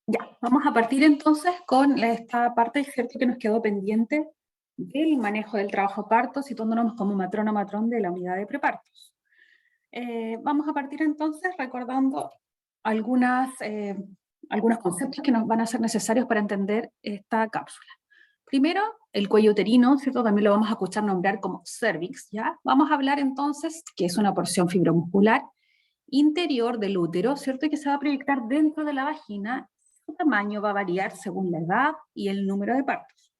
Ya, vamos a partir entonces con esta parte, ¿cierto?, que nos quedó pendiente del manejo del trabajo parto, situándonos como matrona matrón de la unidad de prepartos. Vamos a partir entonces recordando algunos conceptos que nos van a ser necesarios para entender esta cápsula. Primero, el cuello uterino, ¿cierto? También lo vamos a escuchar nombrar como cervix, ¿ya? Vamos a hablar entonces que es una porción fibromuscular interior del útero, ¿cierto? Y que se va a proyectar dentro de la vagina. Su tamaño va a variar según la edad y el número de partos.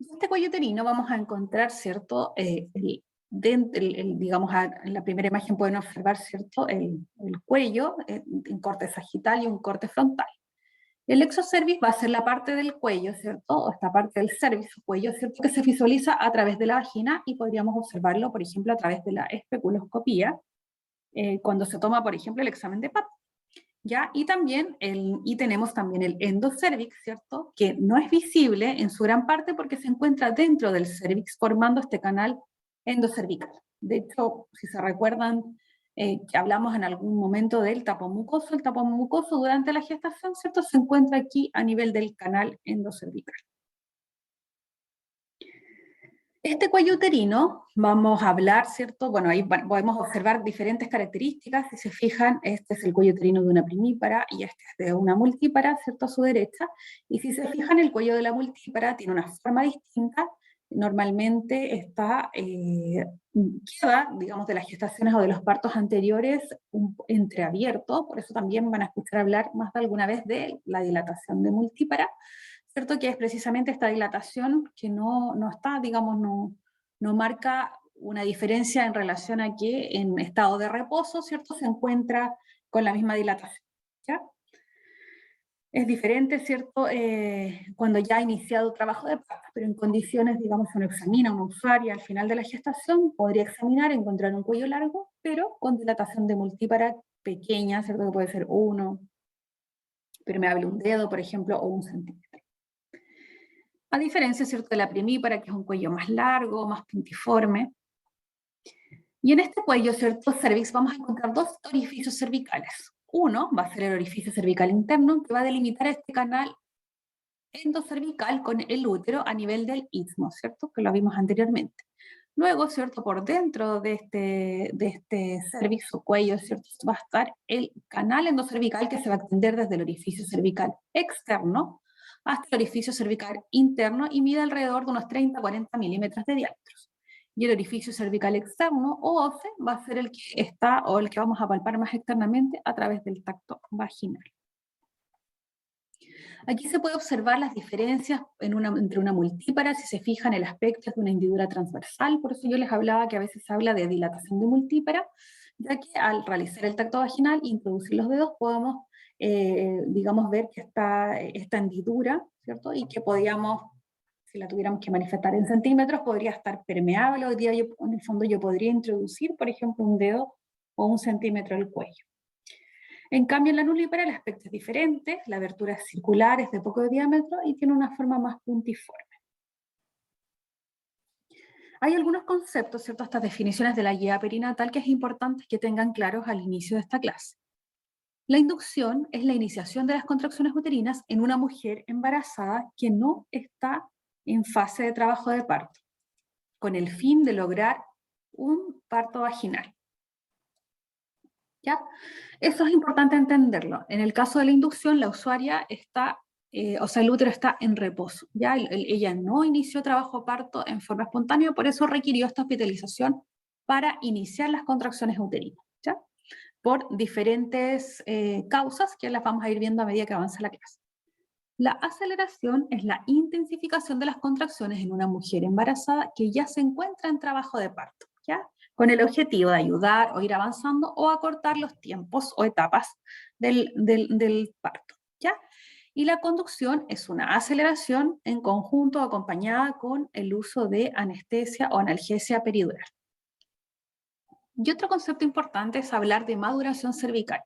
En este cuello uterino vamos a encontrar, ¿cierto? Digamos, en la primera imagen pueden observar, ¿cierto?, el cuello en corte sagital y un corte frontal. El exocervix va a ser la parte del cuello, ¿cierto? O esta parte del cervix, cuello, ¿cierto?, que se visualiza a través de la vagina y podríamos observarlo, por ejemplo, a través de la especuloscopía, cuando se toma, por ejemplo, el examen de PAP. ¿Ya? Y tenemos también el endocervix, ¿cierto?, que no es visible en su gran parte porque se encuentra dentro del cervix formando este canal endocervical. De hecho, si se recuerdan que hablamos en algún momento del tapón mucoso, el tapón mucoso durante la gestación, ¿cierto?, se encuentra aquí a nivel del canal endocervical. Este cuello uterino, vamos a hablar, ¿cierto? Bueno, ahí podemos observar diferentes características. Si se fijan, este es el cuello uterino de una primípara y este es de una multípara, ¿cierto?, a su derecha. Y si se fijan, el cuello de la multípara tiene una forma distinta. Normalmente queda, digamos, de las gestaciones o de los partos anteriores, entreabierto. Por eso también van a escuchar hablar más de alguna vez de la dilatación de multípara, ¿cierto?, que es precisamente esta dilatación que no está, digamos, no marca una diferencia en relación a que en estado de reposo, ¿cierto?, se encuentra con la misma dilatación, ¿ya? Es diferente, ¿cierto?, cuando ya ha iniciado el trabajo de parto, pero en condiciones, digamos, uno examina a una usuaria al final de la gestación, podría examinar, encontrar un cuello largo, pero con dilatación de multípara pequeña, ¿cierto?, que puede ser 1, permeable un dedo, por ejemplo, o 1 centímetro. A diferencia, ¿cierto?, de la primípara, que es un cuello más largo, más puntiforme. Y en este cuello, ¿cierto?, cervix, vamos a encontrar dos orificios cervicales. Uno va a ser el orificio cervical interno, que va a delimitar este canal endocervical con el útero a nivel del istmo, ¿cierto?, que lo vimos anteriormente. Luego, ¿cierto?, por dentro de este cervix o cuello, ¿cierto?, va a estar el canal endocervical que se va a extender desde el orificio cervical externo hasta el orificio cervical interno y mide alrededor de unos 30-40 milímetros de diámetro. Y el orificio cervical externo o OCE va a ser el que está o el que vamos a palpar más externamente a través del tacto vaginal. Aquí se puede observar las diferencias entre una multípara. Si se fijan, el aspecto es de una hendidura transversal, por eso yo les hablaba que a veces se habla de dilatación de multípara, ya que al realizar el tacto vaginal e introducir los dedos podemos, digamos, ver que está esta hendidura, ¿cierto? Y que podríamos, si la tuviéramos que manifestar en centímetros, podría estar permeable. Hoy día en el fondo yo podría introducir, por ejemplo, un dedo o 1 centímetro del cuello. En cambio, en la nulípara el aspecto es diferente, la abertura es circular, es de poco diámetro y tiene una forma más puntiforme. Hay algunos conceptos, ¿cierto?, estas definiciones de la guía perinatal que es importante que tengan claros al inicio de esta clase. La inducción es la iniciación de las contracciones uterinas en una mujer embarazada que no está en fase de trabajo de parto, con el fin de lograr un parto vaginal. ¿Ya? Eso es importante entenderlo. En el caso de la inducción, la usuaria está, el útero está en reposo, ¿ya? Ella no inició trabajo parto en forma espontánea, por eso requirió esta hospitalización para iniciar las contracciones uterinas, ¿ya? Por diferentes causas que las vamos a ir viendo a medida que avanza la clase. La aceleración es la intensificación de las contracciones en una mujer embarazada que ya se encuentra en trabajo de parto, ¿ya? Con el objetivo de ayudar o ir avanzando o acortar los tiempos o etapas del parto, ¿ya? Y la conducción es una aceleración en conjunto acompañada con el uso de anestesia o analgesia peridural. Y otro concepto importante es hablar de maduración cervical.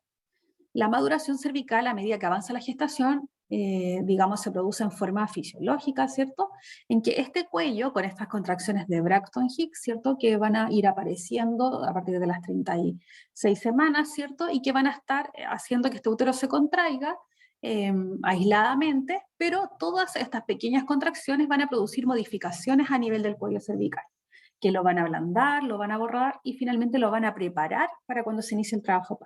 La maduración cervical, a medida que avanza la gestación, digamos, se produce en forma fisiológica, ¿cierto? En que este cuello, con estas contracciones de Braxton-Hicks, ¿cierto? Que van a ir apareciendo a partir de las 36 semanas, ¿cierto? Y que van a estar haciendo que este útero se contraiga aisladamente, pero todas estas pequeñas contracciones van a producir modificaciones a nivel del cuello cervical, que lo van a ablandar, lo van a borrar y finalmente lo van a preparar para cuando se inicie el trabajo.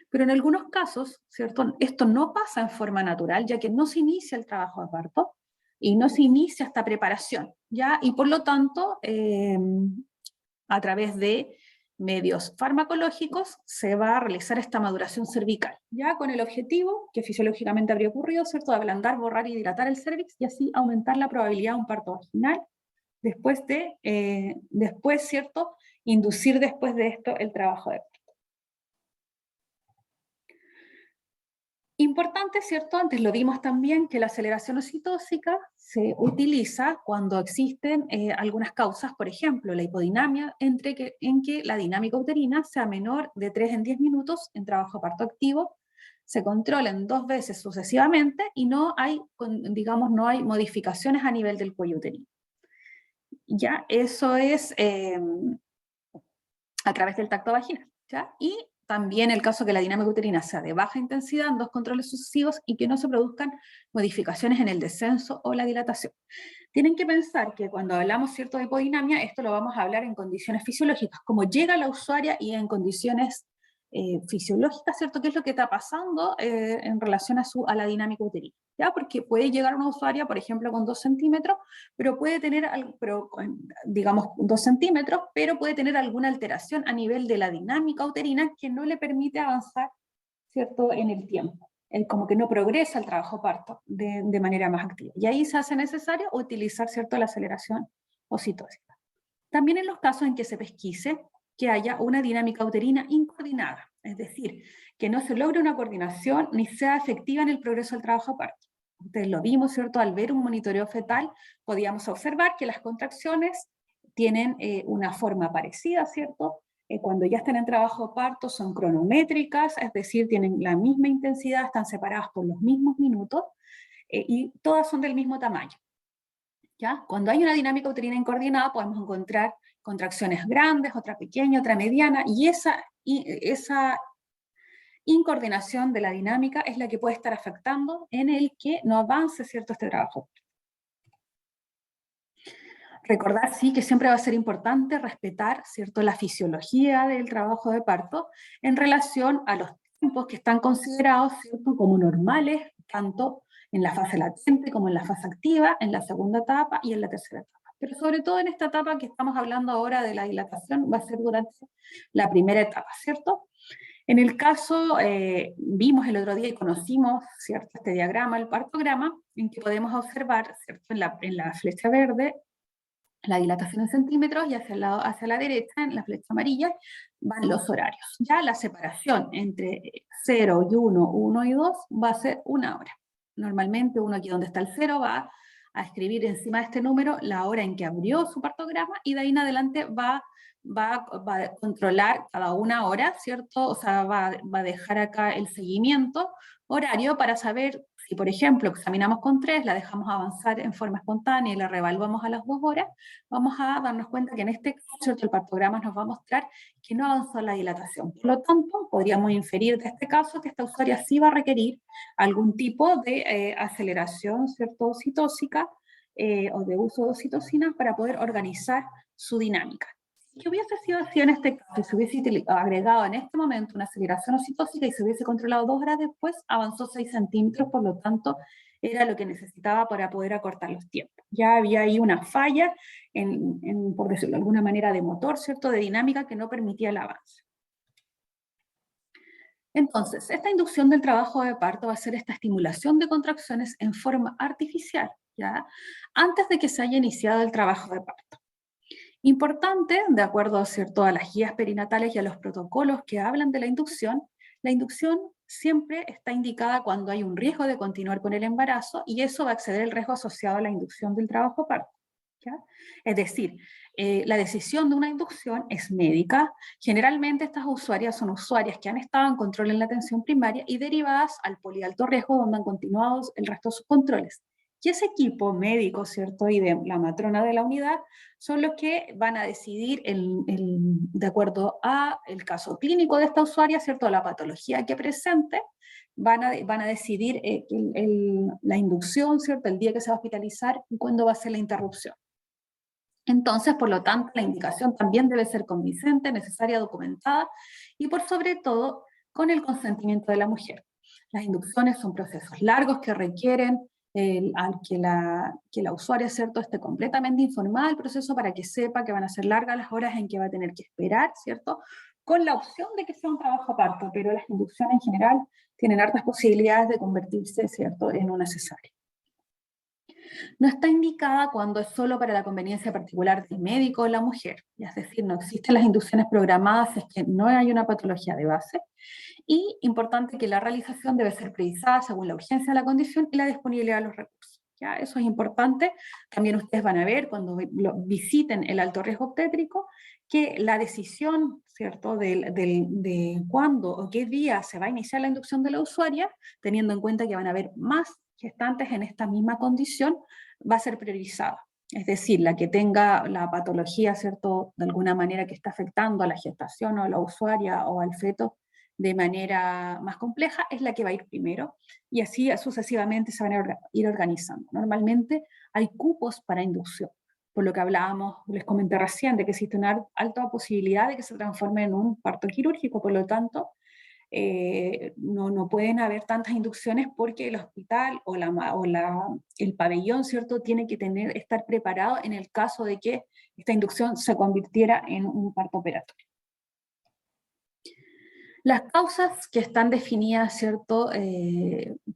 Pero en algunos casos, ¿cierto? Esto no pasa en forma natural, ya que no se inicia el trabajo de parto y no se inicia esta preparación, ¿ya? Y por lo tanto, a través de medios farmacológicos se va a realizar esta maduración cervical, ya con el objetivo, que fisiológicamente habría ocurrido, ¿cierto? De ablandar, borrar y dilatar el cervix y así aumentar la probabilidad de un parto vaginal, después, ¿cierto? Inducir después de esto el trabajo de parto. Importante, ¿cierto? Antes lo vimos también, que la aceleración oxitóxica se utiliza cuando existen algunas causas, por ejemplo, la hipodinamia, en que la dinámica uterina sea menor de 3 en 10 minutos en trabajo parto activo, se controlen 2 veces sucesivamente y no hay, digamos, no hay modificaciones a nivel del cuello uterino. Ya, eso es a través del tacto vaginal, ¿ya? Y también el caso que la dinámica uterina sea de baja intensidad en 2 controles sucesivos y que no se produzcan modificaciones en el descenso o la dilatación. Tienen que pensar que cuando hablamos, ¿cierto?, de hipodinamia, esto lo vamos a hablar en condiciones fisiológicas, como llega la usuaria y en condiciones fisiológicas, ¿cierto?, qué es lo que está pasando en relación a la dinámica uterina, ¿ya? Porque puede llegar una usuaria, por ejemplo, con 2 centímetros, pero puede tener, digamos, 2 centímetros, pero puede tener alguna alteración a nivel de la dinámica uterina que no le permite avanzar, ¿cierto?, en el tiempo. Como que no progresa el trabajo parto de manera más activa. Y ahí se hace necesario utilizar, ¿cierto?, la aceleración oxitóxica. También en los casos en que se pesquise que haya una dinámica uterina incoordinada, es decir, que no se logre una coordinación ni sea efectiva en el progreso del trabajo parto. Ustedes lo vimos, ¿cierto? Al ver un monitoreo fetal, podíamos observar que las contracciones tienen una forma parecida, ¿cierto? Cuando ya están en trabajo parto son cronométricas, es decir, tienen la misma intensidad, están separadas por los mismos minutos y todas son del mismo tamaño. ¿Ya? Cuando hay una dinámica uterina incoordinada podemos encontrar contracciones grandes, otra pequeña, otra mediana, y esa incoordinación de la dinámica es la que puede estar afectando en el que no avance, ¿cierto?, este trabajo. Recordar, sí, que siempre va a ser importante respetar, ¿cierto?, la fisiología del trabajo de parto en relación a los tiempos que están considerados, ¿cierto?, como normales, tanto en la fase latente como en la fase activa, en la segunda etapa y en la tercera etapa. Pero sobre todo en esta etapa que estamos hablando ahora de la dilatación, va a ser durante la primera etapa, ¿cierto? En el caso, vimos el otro día y conocimos, ¿cierto?, este diagrama, el partograma, en que podemos observar, ¿cierto?, en la flecha verde, la dilatación en centímetros y hacia la derecha, en la flecha amarilla, van los horarios. Ya la separación entre 0 y 1, 1 y 2 va a ser 1 hora. Normalmente uno aquí donde está el 0 va a escribir encima de este número la hora en que abrió su partograma y de ahí en adelante va a controlar cada 1 hora, ¿cierto? O sea, va a dejar acá el seguimiento horario para saber si, por ejemplo, examinamos con 3, la dejamos avanzar en forma espontánea y la reevaluamos a las 2 horas, vamos a darnos cuenta que en este caso el partograma nos va a mostrar que no avanzó la dilatación. Por lo tanto, podríamos inferir de este caso que esta usuaria sí va a requerir algún tipo de aceleración, ¿cierto?, oxitóxica o de uso de oxitocina para poder organizar su dinámica. Si hubiese sido así en este caso, si se hubiese agregado en este momento una aceleración oxitóxica y se hubiese controlado 2 horas después, avanzó 6 centímetros, por lo tanto, era lo que necesitaba para poder acortar los tiempos. Ya había ahí una falla, por decirlo de alguna manera, de motor, ¿cierto?, de dinámica que no permitía el avance. Entonces, esta inducción del trabajo de parto va a ser esta estimulación de contracciones en forma artificial, ¿ya?, antes de que se haya iniciado el trabajo de parto. Importante, de acuerdo, ¿cierto?, a las guías perinatales y a los protocolos que hablan de la inducción siempre está indicada cuando hay un riesgo de continuar con el embarazo y eso va a exceder el riesgo asociado a la inducción del trabajo parto, ¿ya? Es decir, la decisión de una inducción es médica. Generalmente estas usuarias son usuarias que han estado en control en la atención primaria y derivadas al polialto riesgo, donde han continuado el resto de sus controles. Y ese equipo médico, ¿cierto? Y de la matrona de la unidad son los que van a decidir, de acuerdo a el caso clínico de esta usuaria, ¿cierto? La patología que presente, van a decidir la inducción, ¿cierto? El día que se va a hospitalizar y cuándo va a ser la interrupción. Entonces, por lo tanto, la indicación también debe ser convincente, necesaria, documentada y por sobre todo con el consentimiento de la mujer. Las inducciones son procesos largos que requieren que la usuaria, ¿cierto?, esté completamente informada del proceso para que sepa que van a ser largas las horas en que va a tener que esperar, ¿cierto?, con la opción de que sea un trabajo parto, pero las inducciones en general tienen hartas posibilidades de convertirse, ¿cierto?, en una cesárea. No está indicada cuando es solo para la conveniencia particular del médico o la mujer, es decir, no existen las inducciones programadas si es que no hay una patología de base, y importante que la realización debe ser previsada según la urgencia de la condición y la disponibilidad de los recursos. ¿Ya? Eso es importante. También ustedes van a ver cuando visiten el alto riesgo obstétrico que la decisión, ¿cierto?, de cuándo o qué día se va a iniciar la inducción de la usuaria, teniendo en cuenta que van a haber más gestantes en esta misma condición, va a ser priorizada. Es decir, la que tenga la patología, ¿cierto?, de alguna manera que está afectando a la gestación o a la usuaria o al feto de manera más compleja, es la que va a ir primero, y así sucesivamente se van a ir organizando. Normalmente hay cupos para inducción, por lo que hablábamos, les comenté recién, de que existe una alta posibilidad de que se transforme en un parto quirúrgico, por lo tanto, no pueden haber tantas inducciones porque el hospital o el pabellón, ¿cierto?, tiene que estar preparado en el caso de que esta inducción se convirtiera en un parto operatorio. Las causas que están definidas, ¿cierto?,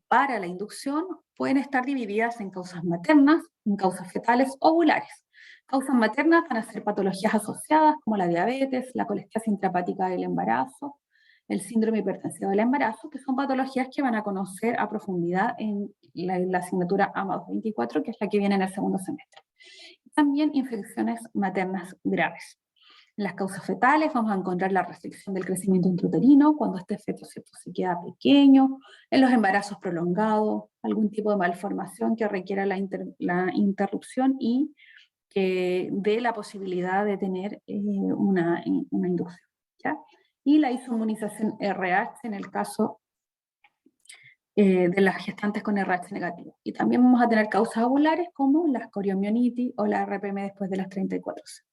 para la inducción pueden estar divididas en causas maternas, en causas fetales o ovulares. Causas maternas van a ser patologías asociadas como la diabetes, la colestesia intrahepática del embarazo, el síndrome hipertensivo del embarazo, que son patologías que van a conocer a profundidad en la asignatura AMA 24, que es la que viene en el segundo semestre. También infecciones maternas graves. En las causas fetales vamos a encontrar la restricción del crecimiento intrauterino, cuando este feto se queda pequeño, en los embarazos prolongados, algún tipo de malformación que requiera la interrupción y que dé la posibilidad de tener una inducción. ¿Ya? Y la isoinmunización RH en el caso de las gestantes con RH negativo. Y también vamos a tener causas ovulares como la coriomionitis o la RPM después de las 34 semanas.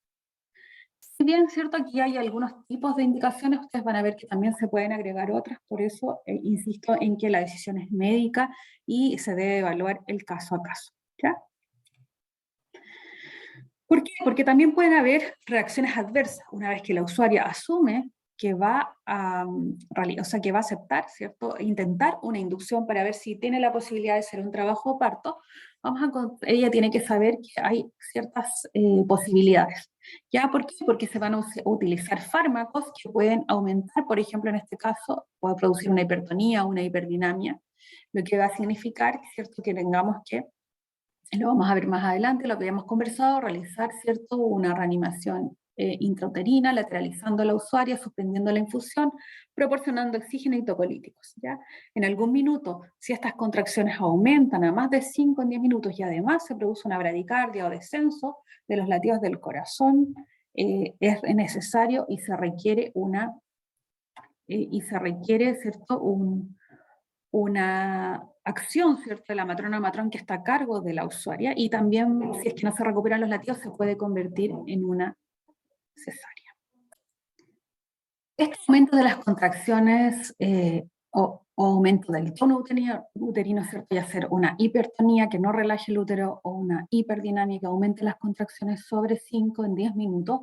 Si bien es cierto, aquí hay algunos tipos de indicaciones, ustedes van a ver que también se pueden agregar otras, por eso insisto en que la decisión es médica y se debe evaluar el caso a caso. ¿Ya? ¿Por qué? Porque también pueden haber reacciones adversas una vez que la usuaria asume que va a, que va a aceptar, ¿cierto?, intentar una inducción para ver si tiene la posibilidad de ser un trabajo o parto. Ella tiene que saber que hay ciertas posibilidades. ¿Ya? ¿Por qué? Porque se van a utilizar fármacos que pueden aumentar, por ejemplo, en este caso, puede producir una hipertonía o una hiperdinamia, lo que va a significar, ¿cierto?, que tengamos que, lo vamos a ver más adelante, lo que habíamos conversado, realizar, ¿cierto?, una reanimación intrauterina, lateralizando a la usuaria, suspendiendo la infusión, proporcionando oxígeno y tocolíticos. ¿Ya? En algún minuto, si estas contracciones aumentan a más de 5 en 10 minutos y además se produce una bradicardia o descenso de los latidos del corazón, es necesario y se requiere ¿cierto?, una acción, ¿cierto?, de la matrona o matrón que está a cargo de la usuaria, y también, si es que no se recuperan los latidos, se puede convertir en una cesárea. Este aumento de las contracciones o aumento del tono uterino, ¿cierto?, ya ser una hipertonía que no relaje el útero o una hiperdinámica, aumente las contracciones sobre 5 en 10 minutos,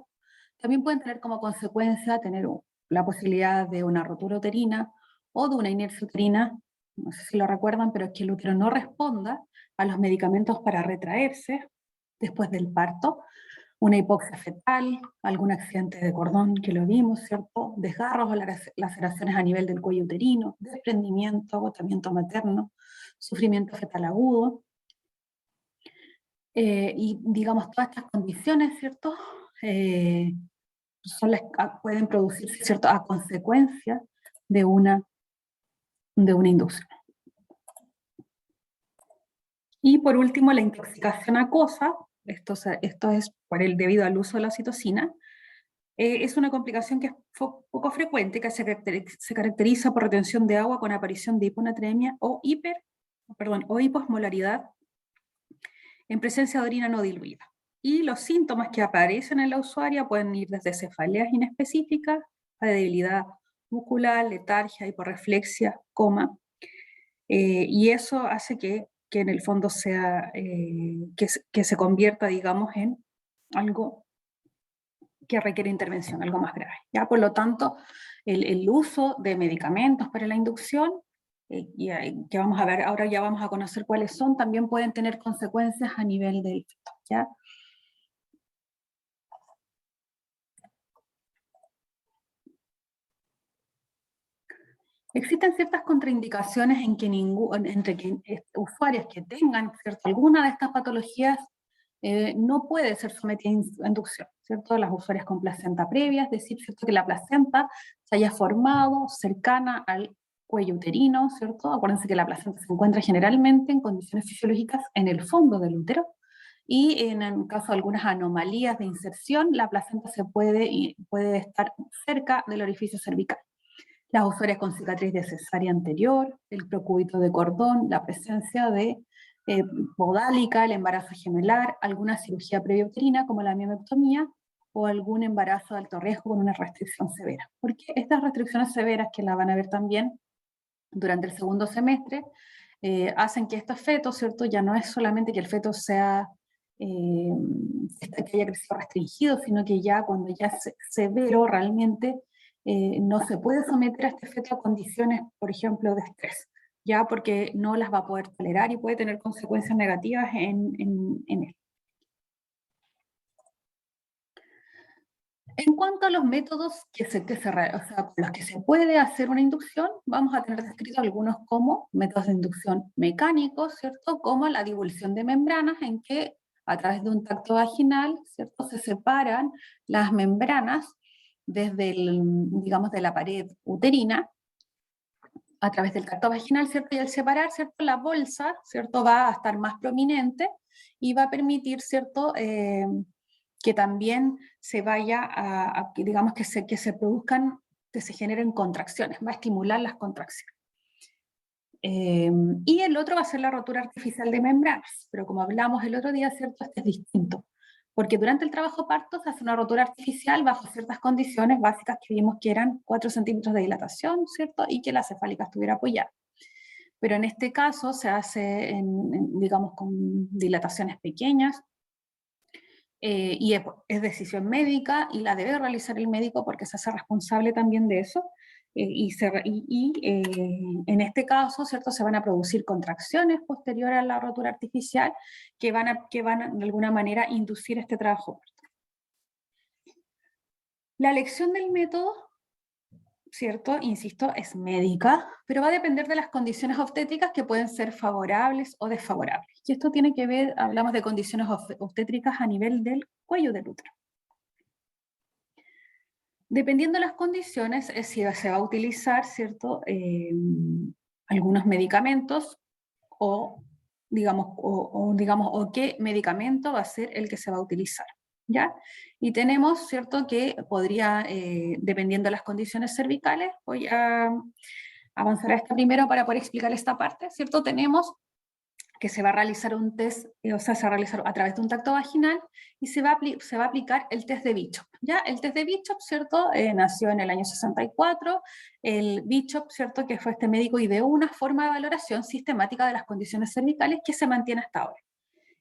también pueden tener como consecuencia tener la posibilidad de una rotura uterina o de una inercia uterina. No sé si lo recuerdan, pero es que el útero no responda a los medicamentos para retraerse después del parto, una hipoxia fetal, algún accidente de cordón que lo vimos, ¿cierto?, desgarros o laceraciones a nivel del cuello uterino, desprendimiento, agotamiento materno, sufrimiento fetal agudo, y digamos todas estas condiciones, ¿cierto?, pueden producirse, ¿cierto?, a consecuencia de una inducción. Y por último, la intoxicación acuosa, esto es debido al uso de la oxitocina, es una complicación que es poco frecuente, que se caracteriza por retención de agua con aparición de hiponatremia o hiposmolaridad en presencia de orina no diluida. Y los síntomas que aparecen en la usuaria pueden ir desde cefaleas inespecíficas a debilidad muscular, letargia, hiporreflexia, coma, y eso hace que en el fondo sea, que se convierta, digamos, en algo que requiere intervención, algo más grave. ¿Ya? Por lo tanto, el uso de medicamentos para la inducción, que vamos a ver, ahora ya vamos a conocer cuáles son, también pueden tener consecuencias a nivel del feto, ¿ya? Existen ciertas contraindicaciones entre que usuarios que tengan, ¿cierto?, alguna de estas patologías no puede ser sometida a inducción, ¿cierto? Las usuarias con placenta previa, es decir, ¿cierto?, que la placenta se haya formado cercana al cuello uterino, ¿cierto? Acuérdense que la placenta se encuentra generalmente en condiciones fisiológicas en el fondo del útero, y en el caso de algunas anomalías de inserción, la placenta puede estar cerca del orificio cervical. Las usuarias con cicatriz de cesárea anterior, el procúbito de cordón, la presencia de podálica, el embarazo gemelar, alguna cirugía previa como la miomectomía, o algún embarazo de alto riesgo con una restricción severa. Porque estas restricciones severas, que la van a ver también durante el segundo semestre, hacen que estos fetos, ¿cierto?, ya no es solamente que el feto sea, que haya crecido restringido, sino que ya cuando ya es severo realmente, no se puede someter a este feto a condiciones, por ejemplo, de estrés, ya porque no las va a poder tolerar y puede tener consecuencias negativas en él. En cuanto a los métodos con los que se puede hacer una inducción, vamos a tener descritos algunos como métodos de inducción mecánicos, ¿cierto? Como la divulsión de membranas, en que a través de un tacto vaginal, ¿cierto?, se separan las membranas desde digamos, de la pared uterina, a través del tacto vaginal, ¿cierto? Y al separar, ¿cierto?, la bolsa, ¿cierto?, va a estar más prominente y va a permitir, ¿cierto?, que también se vaya digamos, que se produzcan, que se generen contracciones, va a estimular las contracciones. Y el otro va a ser la rotura artificial de membranas, pero como hablamos el otro día, ¿cierto?, este es distinto, porque durante el trabajo parto se hace una rotura artificial bajo ciertas condiciones básicas que vimos, que eran 4 centímetros de dilatación, ¿cierto?, y que la cefálica estuviera apoyada. Pero en este caso se hace, digamos, con dilataciones pequeñas, y es decisión médica y la debe realizar el médico porque se hace responsable también de eso. En este caso, ¿cierto?, se van a producir contracciones posteriores a la rotura artificial que van de alguna manera inducir este trabajo. La elección del método, ¿cierto?, insisto, es médica, pero va a depender de las condiciones obstétricas, que pueden ser favorables o desfavorables. Y esto tiene que ver, hablamos de condiciones obstétricas a nivel del cuello del útero. Dependiendo de las condiciones, si se va a utilizar, ¿cierto?, algunos medicamentos, o qué medicamento va a ser el que se va a utilizar, ¿ya? Y tenemos, ¿cierto?, que podría, dependiendo de las condiciones cervicales, voy a avanzar a esta primero para poder explicar esta parte, ¿cierto? Tenemos que se va a realizar un test, se va a realizar a través de un tacto vaginal, y se va a aplicar el test de Bishop. ¿Ya? El test de Bishop, ¿cierto?, nació en el año 64, el Bishop, ¿cierto?, que fue este médico, ideó una forma de valoración sistemática de las condiciones cervicales que se mantiene hasta ahora.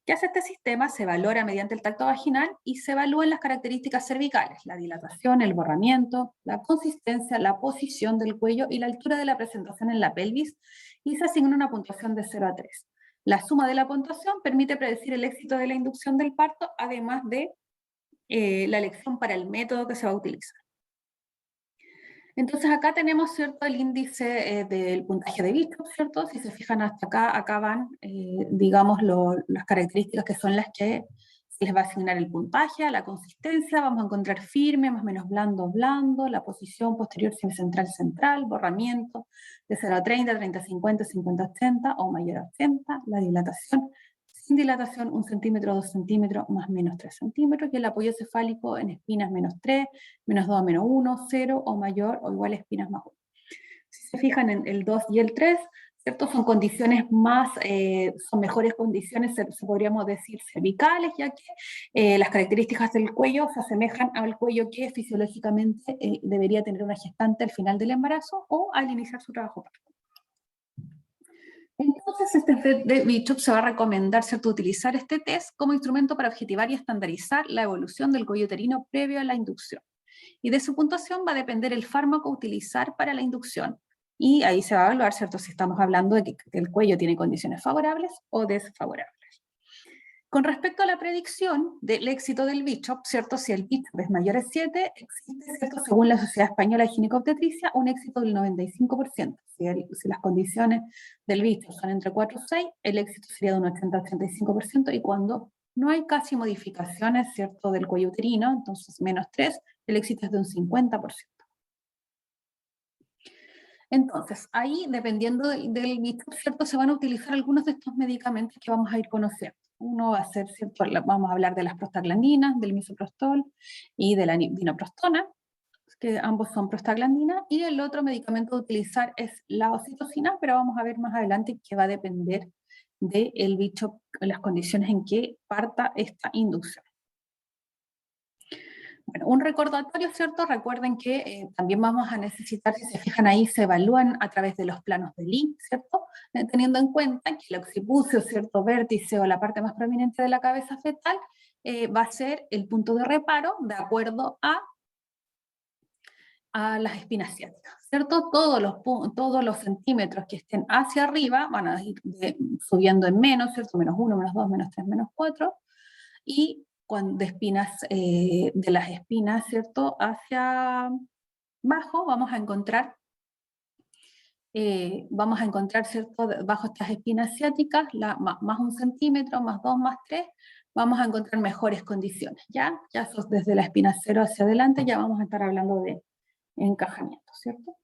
¿Qué hace este sistema? Se valora mediante el tacto vaginal y se evalúan las características cervicales: la dilatación, el borramiento, la consistencia, la posición del cuello y la altura de la presentación en la pelvis, y se asigna una puntuación de 0 a 3. La suma de la puntuación permite predecir el éxito de la inducción del parto, además de la elección para el método que se va a utilizar. Entonces acá tenemos, ¿cierto?, el índice del puntaje de Bishop, ¿cierto? Si se fijan hasta acá, van, digamos, las características que son las que Se les va a asignar el puntaje, la consistencia, vamos a encontrar firme, más o menos blando, blando, la posición posterior semicentral central, borramiento de 0 a 30, 30 a 50, 50 a 80 o mayor a 80, la dilatación sin dilatación 1 centímetro, 2 centímetros, más o menos 3 centímetros, y el apoyo cefálico en espinas menos 3, menos 2 a menos 1, 0 o mayor o igual a espinas más 1. Si se fijan en el 2 y el 3, ¿cierto? Son condiciones más, son mejores condiciones, podríamos decir, cervicales, ya que las características del cuello se asemejan al cuello que fisiológicamente debería tener una gestante al final del embarazo o al iniciar su trabajo. Entonces, este test de Bishop se va a recomendar, ¿cierto?, utilizar este test como instrumento para objetivar y estandarizar la evolución del cuello uterino previo a la inducción. Y de su puntuación va a depender el fármaco a utilizar para la inducción. Y ahí se va a evaluar, ¿cierto?, si estamos hablando de que el cuello tiene condiciones favorables o desfavorables. Con respecto a la predicción del éxito del Bishop, ¿cierto?, si el Bishop es mayor a 7, existe, ¿cierto?, según la Sociedad Española de Ginecobstetricia, un éxito del 95%. Si las condiciones del Bishop son entre 4 y 6, el éxito sería de un 80-85%, y cuando no hay casi modificaciones, ¿cierto?, del cuello uterino, entonces menos 3, el éxito es de un 50%. Entonces, ahí, dependiendo del Bishop, ¿cierto?, se van a utilizar algunos de estos medicamentos que vamos a ir conociendo. Uno va a ser, ¿cierto?, vamos a hablar de las prostaglandinas, del misoprostol y de la dinoprostona, que ambos son prostaglandinas, y el otro medicamento a utilizar es la oxitocina, pero vamos a ver más adelante que va a depender del Bishop, las condiciones en que parta esta inducción. Bueno, un recordatorio, ¿cierto? Recuerden que también vamos a necesitar, si se fijan ahí, se evalúan a través de los planos de Lee, ¿cierto? Teniendo en cuenta que el occipucio, ¿cierto?, vértice o la parte más prominente de la cabeza fetal va a ser el punto de reparo de acuerdo a las espinas ciáticas, ¿cierto? Todos los centímetros que estén hacia arriba van a ir subiendo en menos, ¿cierto? Menos 1, menos 2, menos 3, menos 4, y de las espinas, ¿cierto?, hacia abajo vamos a encontrar, ¿cierto?, bajo estas espinas ciáticas, más 1 centímetro, más 2, más 3, vamos a encontrar mejores condiciones, ¿ya? Ya desde la espina 0 hacia adelante ya vamos a estar hablando de encajamiento, ¿cierto?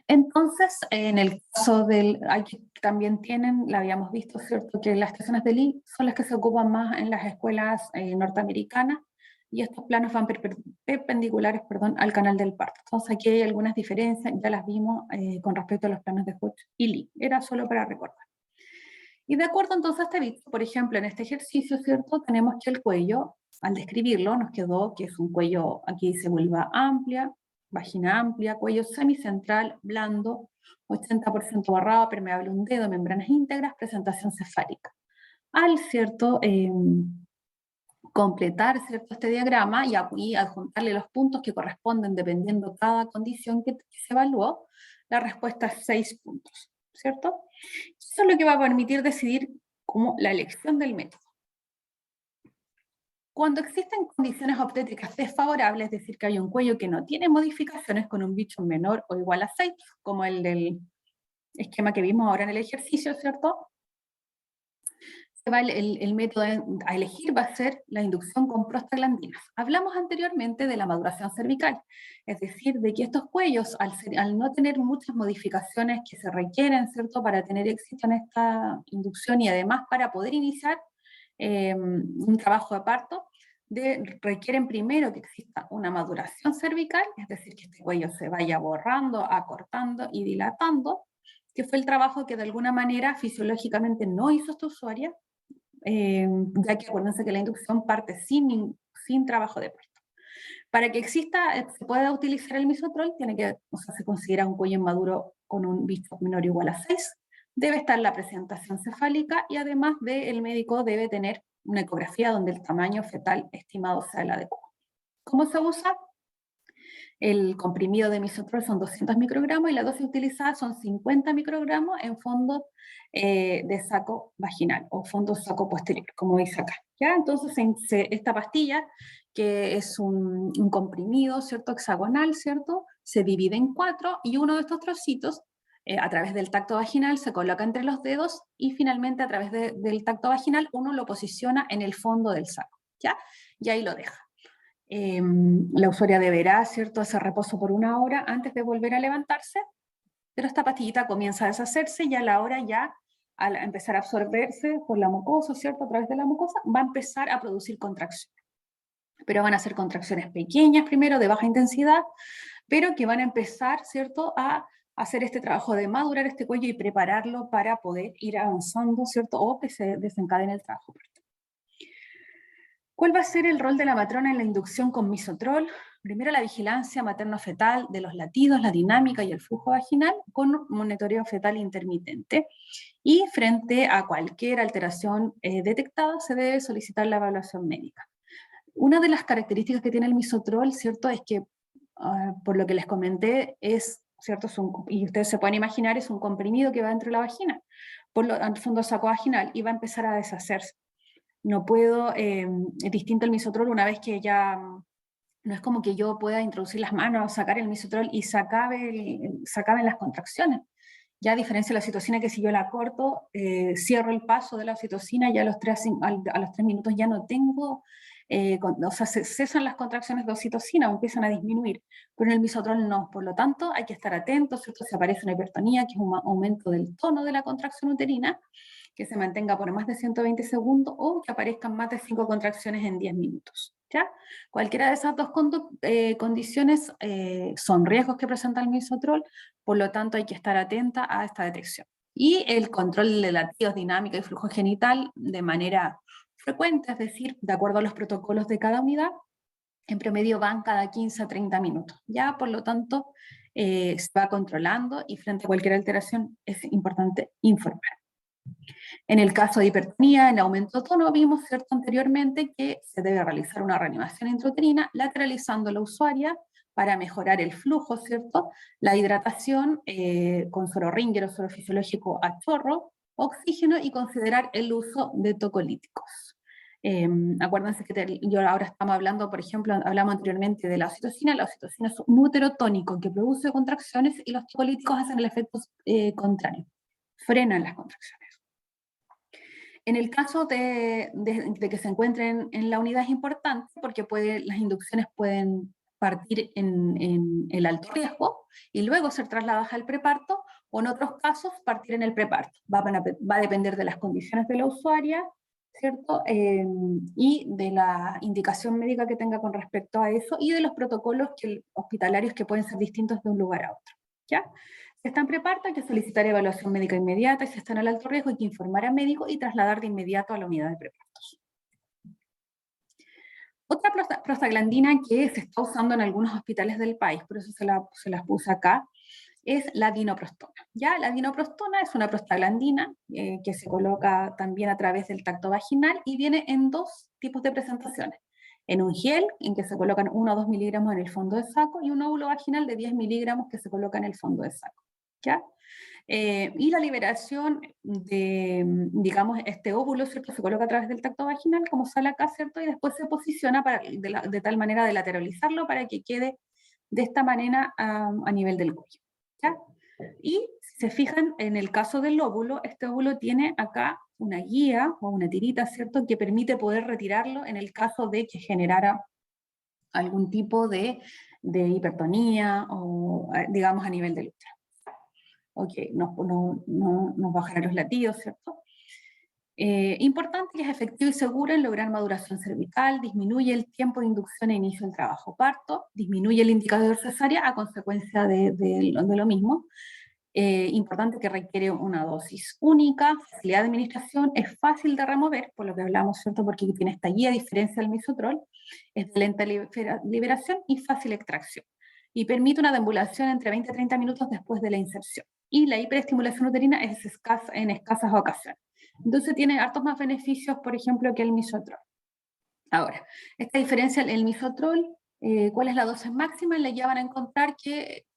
Entonces, en el caso también la habíamos visto, ¿cierto?, que las estaciones de Lee son las que se ocupan más en las escuelas norteamericanas, y estos planos van perpendiculares, al canal del parto. Entonces aquí hay algunas diferencias, ya las vimos con respecto a los planos de Hodge y Lee, era solo para recordar. Y de acuerdo entonces a este visto, por ejemplo, en este ejercicio, ¿cierto?, tenemos que el cuello, al describirlo, nos quedó que es un cuello, aquí dice vulva amplia, vagina amplia, cuello semicentral, blando, 80% barrado, permeable un dedo, membranas íntegras, presentación cefálica. Al, ¿cierto?, completar, ¿cierto?, este diagrama y adjuntarle los puntos que corresponden dependiendo cada condición que se evaluó, la respuesta es 6 puntos, ¿cierto? Eso es lo que va a permitir decidir como la elección del método. Cuando existen condiciones obstétricas desfavorables, es decir, que hay un cuello que no tiene modificaciones con un Bishop menor o igual a 6, como el del esquema que vimos ahora en el ejercicio, ¿cierto? El método a elegir va a ser la inducción con prostaglandinas. Hablamos anteriormente de la maduración cervical, es decir, de que estos cuellos, al no tener muchas modificaciones que se requieren, ¿cierto?, para tener éxito en esta inducción y además para poder iniciar un trabajo de parto, requieren primero que exista una maduración cervical, es decir, que este cuello se vaya borrando, acortando y dilatando, que fue el trabajo que de alguna manera fisiológicamente no hizo esta usuaria, ya que acuérdense que la inducción parte sin trabajo de parto. Para que se pueda utilizar el misoprostol, se considera un cuello inmaduro con un Bishop menor o igual a 6, debe estar la presentación cefálica y además el médico debe tener una ecografía donde el tamaño fetal estimado sea el adecuado. ¿Cómo se usa? El comprimido de misoprostol son 200 microgramos y la dosis utilizada son 50 microgramos en fondo de saco vaginal o fondo saco posterior, como dice acá. ¿Ya? Entonces, esta pastilla, que es un comprimido, ¿cierto?, hexagonal, ¿cierto?, se divide en 4 y uno de estos trocitos a través del tacto vaginal, se coloca entre los dedos y finalmente a través del tacto vaginal uno lo posiciona en el fondo del saco, ¿ya? Y ahí lo deja. La usuaria deberá, ¿cierto?, hacer reposo por 1 hora antes de volver a levantarse, pero esta pastillita comienza a deshacerse y a la hora ya, al empezar a absorberse por la mucosa, ¿cierto?, a través de la mucosa, va a empezar a producir contracciones. Pero van a ser contracciones pequeñas primero, de baja intensidad, pero que van a empezar, ¿cierto?, a hacer este trabajo de madurar este cuello y prepararlo para poder ir avanzando, ¿cierto?, o que se desencadene el trabajo. ¿Cuál va a ser el rol de la matrona en la inducción con misotrol? Primero, la vigilancia materno-fetal de los latidos, la dinámica y el flujo vaginal con monitoreo fetal intermitente. Y frente a cualquier alteración detectada, se debe solicitar la evaluación médica. Una de las características que tiene el misotrol, ¿cierto?, es que, por lo que les comenté, es, ¿cierto?, y ustedes se pueden imaginar, es un comprimido que va dentro de la vagina, al fondo saco vaginal, y va a empezar a deshacerse. No puedo, es distinto el misotrol una vez que ya, no es como que yo pueda introducir las manos, sacar el misotrol y se acaben las contracciones. Ya a diferencia de la oxitocina, que si yo la corto, cierro el paso de la oxitocina, ya a los 3 minutos ya no tengo, o sea, cesan las contracciones de oxitocina o empiezan a disminuir, pero en el misotrol no. Por lo tanto, hay que estar atentos, ¿cierto? Si aparece una hipertonía, que es un aumento del tono de la contracción uterina, que se mantenga por más de 120 segundos o que aparezcan más de 5 contracciones en 10 minutos. ¿Ya? Cualquiera de esas dos condiciones son riesgos que presenta el misotrol, por lo tanto hay que estar atenta a esta detección. Y el control de latidos, dinámica y flujo genital de manera frecuente, es decir, de acuerdo a los protocolos de cada unidad, en promedio van cada 15 a 30 minutos. Ya, por lo tanto, se va controlando y frente a cualquier alteración es importante informar. En el caso de hipertonía, en aumento de tono, vimos, ¿cierto?, anteriormente que se debe realizar una reanimación intrauterina lateralizando la usuaria para mejorar el flujo, ¿cierto?, la hidratación con suero Ringer o suero fisiológico a chorro, oxígeno y considerar el uso de tocolíticos. Acuérdense que yo ahora estamos hablando, por ejemplo, hablamos anteriormente de la oxitocina es un útero tónico que produce contracciones y los tocolíticos hacen el efecto contrario, frenan las contracciones. En el caso de que se encuentren en la unidad es importante porque las inducciones pueden partir en el alto riesgo y luego ser trasladadas al preparto, o en otros casos partir en el preparto. Va a depender de las condiciones de la usuaria, ¿cierto? Y de la indicación médica que tenga con respecto a eso y de los protocolos hospitalarios que pueden ser distintos de un lugar a otro. ¿Ya? Si está en preparto, hay que solicitar evaluación médica inmediata, y si está en el alto riesgo, hay que informar al médico y trasladar de inmediato a la unidad de prepartos. Otra prostaglandina que se está usando en algunos hospitales del país, por eso se las puse acá, es la dinoprostona. ¿Ya? La dinoprostona es una prostaglandina que se coloca también a través del tacto vaginal y viene en dos tipos de presentaciones. En un gel, en que se colocan 1 o 2 miligramos en el fondo del saco, y un óvulo vaginal de 10 miligramos que se coloca en el fondo del saco. ¿Ya? Y la liberación de, digamos, este óvulo, ¿cierto?, se coloca a través del tacto vaginal, como sale acá, ¿cierto?, y después se posiciona de tal manera de lateralizarlo para que quede de esta manera a nivel del cuello. ¿Ya? Y si se fijan, en el caso del óvulo, este óvulo tiene acá una guía o una tirita, ¿cierto?, que permite poder retirarlo en el caso de que generara algún tipo de hipertonía o, digamos, a nivel del útero. Ok, nos bajarán los latidos, ¿cierto? Importante que es efectivo y seguro en lograr maduración cervical, disminuye el tiempo de inducción e inicio del trabajo parto, disminuye el indicador cesárea a consecuencia de lo mismo. Importante que requiere una dosis única, facilidad de administración, es fácil de remover, por lo que hablamos, ¿cierto?, porque tiene esta guía, a diferencia del misotrol, es de lenta liberación y fácil extracción, y permite una deambulación entre 20 a 30 minutos después de la inserción. Y la hiperestimulación uterina es en escasas ocasiones. Entonces tiene hartos más beneficios, por ejemplo, que el misotrol. Ahora, esta diferencia, el misotrol, ¿cuál es la dosis máxima? Le ya van a encontrar que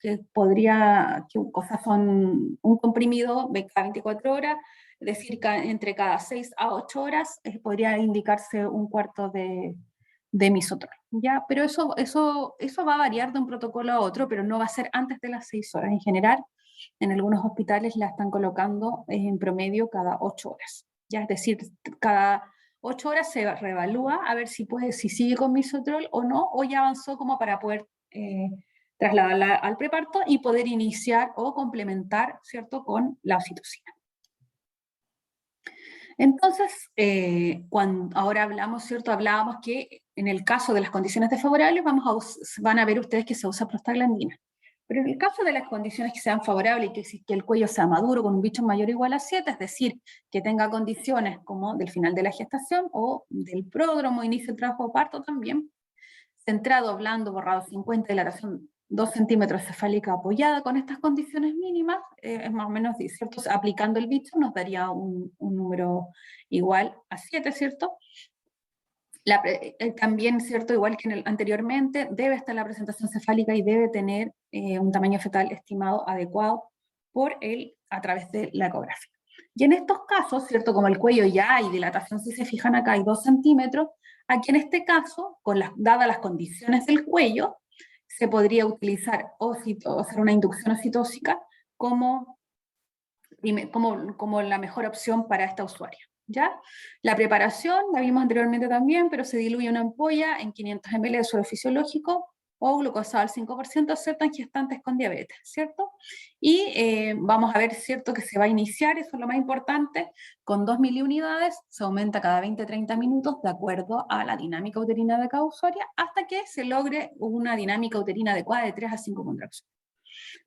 cosas son un comprimido de cada 24 horas, es decir, entre cada 6 a 8 horas podría indicarse un cuarto de misotrol. ¿Ya? Pero eso va a variar de un protocolo a otro, pero no va a ser antes de las 6 horas. En general, en algunos hospitales la están colocando en promedio cada 8 horas. Ya, es decir, cada 8 horas se reevalúa a ver si sigue con misoprostol o no, o ya avanzó como para poder trasladarla al preparto y poder iniciar o complementar, ¿cierto?, con la oxitocina. Entonces, ahora hablamos, ¿cierto? Hablábamos que en el caso de las condiciones desfavorables van a ver ustedes que se usa prostaglandina. Pero en el caso de las condiciones que sean favorables y que el cuello sea maduro con un bicho mayor o igual a 7, es decir, que tenga condiciones como del final de la gestación o del pródromo, inicio de trabajo o parto también, centrado, blando, borrado 50, dilatación 2 centímetros cefálica apoyada, con estas condiciones mínimas, es más o menos, ¿cierto? Aplicando el bicho nos daría un número igual a 7, ¿cierto? También, ¿cierto? Igual que anteriormente, debe estar la presentación cefálica y debe tener un tamaño fetal estimado adecuado a través de la ecografía. Y en estos casos, ¿cierto? Como el cuello ya hay dilatación, si se fijan acá hay 2 centímetros, aquí en este caso, dadas las condiciones del cuello, se podría utilizar o hacer una inducción oxitóxica como la mejor opción para esta usuaria. ¿Ya? La preparación, la vimos anteriormente también, pero se diluye una ampolla en 500 ml de suero fisiológico o glucosado al 5%, excepto en gestantes con diabetes, ¿cierto? Y vamos a ver, ¿cierto?, que se va a iniciar, eso es lo más importante, con 2 miliunidades, se aumenta cada 20-30 minutos de acuerdo a la dinámica uterina de cada usuaria, hasta que se logre una dinámica uterina adecuada de 3 a 5 contracciones.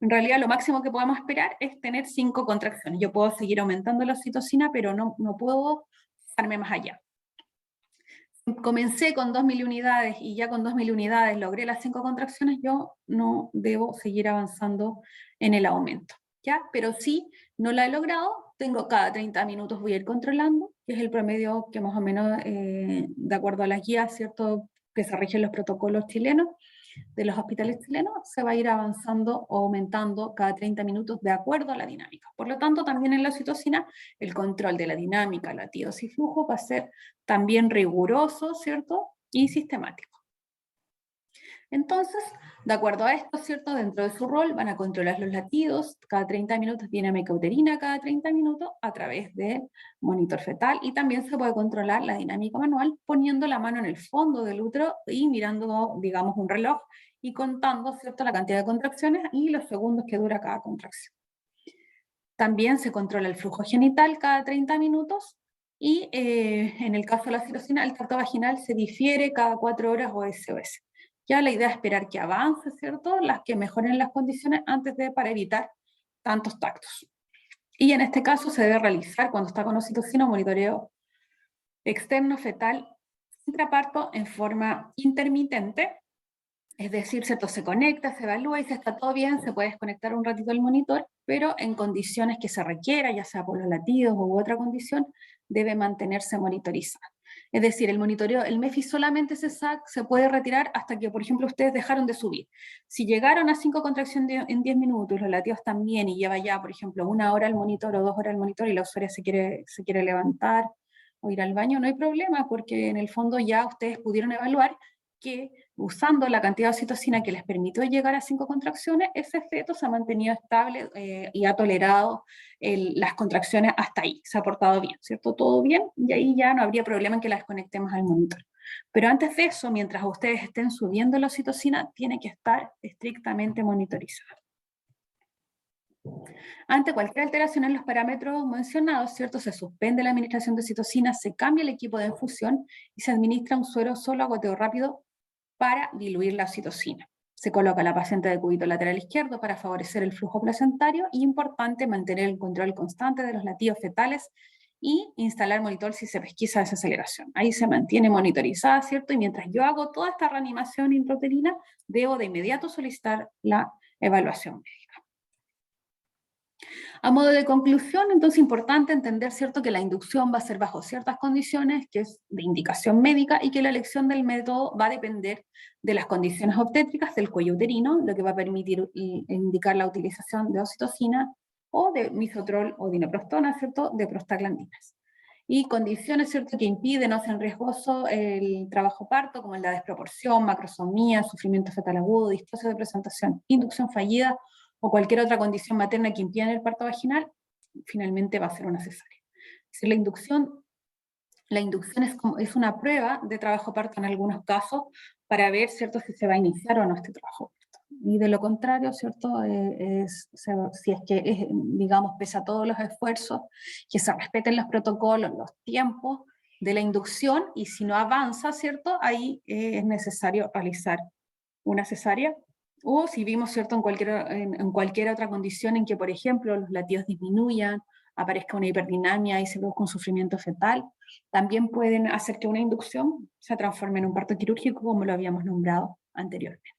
En realidad lo máximo que podemos esperar es tener 5 contracciones. Yo puedo seguir aumentando la oxitocina, pero no puedo pasarme más allá. Comencé con 2 miliunidades y ya con 2 miliunidades logré las 5 contracciones, yo no debo seguir avanzando en el aumento, ¿ya? Pero si no la he logrado, cada 30 minutos voy a ir controlando, que es el promedio que más o menos, de acuerdo a las guías, ¿cierto?, que se rigen los protocolos chilenos, de los hospitales chilenos, se va a ir avanzando o aumentando cada 30 minutos de acuerdo a la dinámica. Por lo tanto, también en la oxitocina, el control de la dinámica, latidos y flujo va a ser también riguroso, ¿cierto?, y sistemático. Entonces, de acuerdo a esto, ¿cierto?, dentro de su rol van a controlar los latidos cada 30 minutos, dinámica uterina cada 30 minutos a través de monitor fetal, y también se puede controlar la dinámica manual poniendo la mano en el fondo del útero y mirando, digamos, un reloj y contando, ¿cierto?, la cantidad de contracciones y los segundos que dura cada contracción. También se controla el flujo genital cada 30 minutos y en el caso de la oxitocina, el tracto vaginal se difiere cada 4 horas o SOS. Ya la idea es esperar que avance, ¿cierto?, las que mejoren las condiciones para evitar tantos tactos. Y en este caso se debe realizar, cuando está con oxitocina, un monitoreo externo fetal intraparto en forma intermitente, es decir, ¿cierto?, se conecta, se evalúa y si está todo bien, se puede desconectar un ratito el monitor, pero en condiciones que se requiera, ya sea por los latidos u otra condición, debe mantenerse monitorizado. Es decir, el monitoreo, el MEFI solamente se puede retirar hasta que, por ejemplo, ustedes dejaron de subir. Si llegaron a 5 contracciones en 10 minutos, los latidos también, y lleva ya, por ejemplo, 1 hora al monitor o 2 horas al monitor y la usuaria se quiere levantar o ir al baño, no hay problema, porque en el fondo ya ustedes pudieron evaluar que usando la cantidad de oxitocina que les permitió llegar a 5 contracciones, ese feto se ha mantenido estable y ha tolerado las contracciones hasta ahí, se ha portado bien, ¿cierto? Todo bien, y ahí ya no habría problema en que la desconectemos al monitor. Pero antes de eso, mientras ustedes estén subiendo la oxitocina, tiene que estar estrictamente monitorizada. Ante cualquier alteración en los parámetros mencionados, ¿cierto?, se suspende la administración de oxitocina, se cambia el equipo de infusión y se administra un suero solo a goteo rápido para diluir la oxitocina. Se coloca a la paciente de cúbito lateral izquierdo para favorecer el flujo placentario y importante mantener el control constante de los latidos fetales y instalar monitor si se pesquisa desaceleración. Ahí se mantiene monitorizada, ¿cierto? Y mientras yo hago toda esta reanimación intrauterina, debo de inmediato solicitar la evaluación médica. A modo de conclusión, entonces es importante entender, ¿cierto?, que la inducción va a ser bajo ciertas condiciones, que es de indicación médica, y que la elección del método va a depender de las condiciones obstétricas del cuello uterino, lo que va a permitir indicar la utilización de oxitocina o de misoprostol o dinoprostona, ¿cierto?, de prostaglandinas. Y condiciones, ¿cierto?, que impiden o hacen riesgoso el trabajo parto, como la desproporción, macrosomía, sufrimiento fetal agudo, distosia de presentación, inducción fallida o cualquier otra condición materna que impida el parto vaginal, finalmente va a ser una cesárea. Es decir, la inducción es una prueba de trabajo parto en algunos casos para ver, ¿cierto?, si se va a iniciar o no este trabajo parto. Y de lo contrario, ¿cierto?, si es que, digamos, pese a todos los esfuerzos, que se respeten los protocolos, los tiempos de la inducción, y si no avanza, ¿cierto?, ahí es necesario realizar una cesárea, o si vimos, ¿cierto?, en cualquier otra condición en que, por ejemplo, los latidos disminuyan, aparezca una hiperdinamia y se produzca un sufrimiento fetal, también pueden hacer que una inducción se transforme en un parto quirúrgico, como lo habíamos nombrado anteriormente.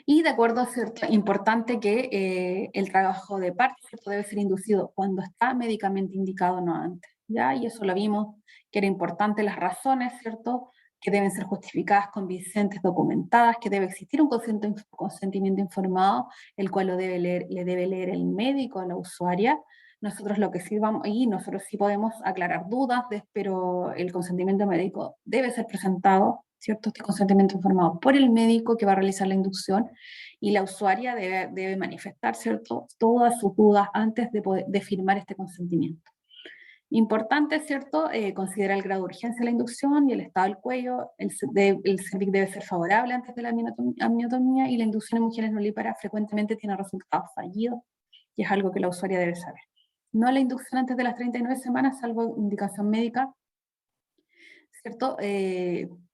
Y de acuerdo, ¿cierto?, importante que el trabajo de parto, ¿cierto?, debe ser inducido cuando está médicamente indicado, no antes, ¿ya? Y eso lo vimos, que era importante las razones, ¿cierto?, que deben ser justificadas, convincentes, documentadas, que debe existir un consentimiento informado, el cual le debe leer el médico a la usuaria. Nosotros lo que sí vamos, y nosotros sí podemos aclarar dudas, pero el consentimiento médico debe ser presentado, ¿cierto? Este consentimiento informado por el médico que va a realizar la inducción, y la usuaria debe manifestar, ¿cierto?, todas sus dudas antes de firmar este consentimiento. Importante, ¿cierto?, considerar el grado de urgencia de la inducción y el estado del cuello. El cervix debe ser favorable antes de la amniotomía, y la inducción en mujeres nulíparas frecuentemente tiene resultados fallidos, y es algo que la usuaria debe saber. No la inducción antes de las 39 semanas, salvo indicación médica, ¿cierto?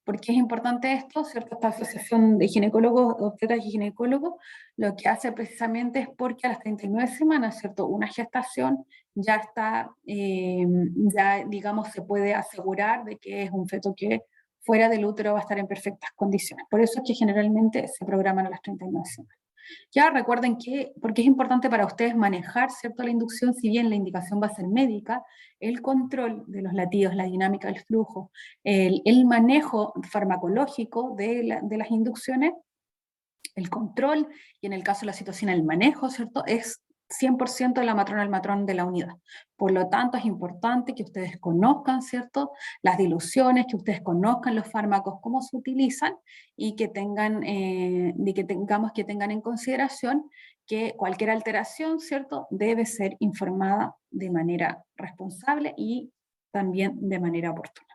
¿Por qué es importante esto? ¿Cierto? Esta asociación de ginecólogos, obstetras y ginecólogos, lo que hace precisamente es porque a las 39 semanas, ¿cierto?, una gestación ya está, ya digamos, se puede asegurar de que es un feto que fuera del útero va a estar en perfectas condiciones. Por eso es que generalmente se programan a las 39 semanas. Ya recuerden que, porque es importante para ustedes manejar, ¿cierto?, la inducción, si bien la indicación va a ser médica, el control de los latidos, la dinámica del flujo, el manejo farmacológico de las inducciones, el control, y en el caso de la citocina el manejo, ¿cierto?, es 100% de la matrona al matrón de la unidad. Por lo tanto, es importante que ustedes conozcan, ¿cierto?, las diluciones, que ustedes conozcan los fármacos, cómo se utilizan, y que tengan en consideración que cualquier alteración, ¿cierto?, debe ser informada de manera responsable y también de manera oportuna.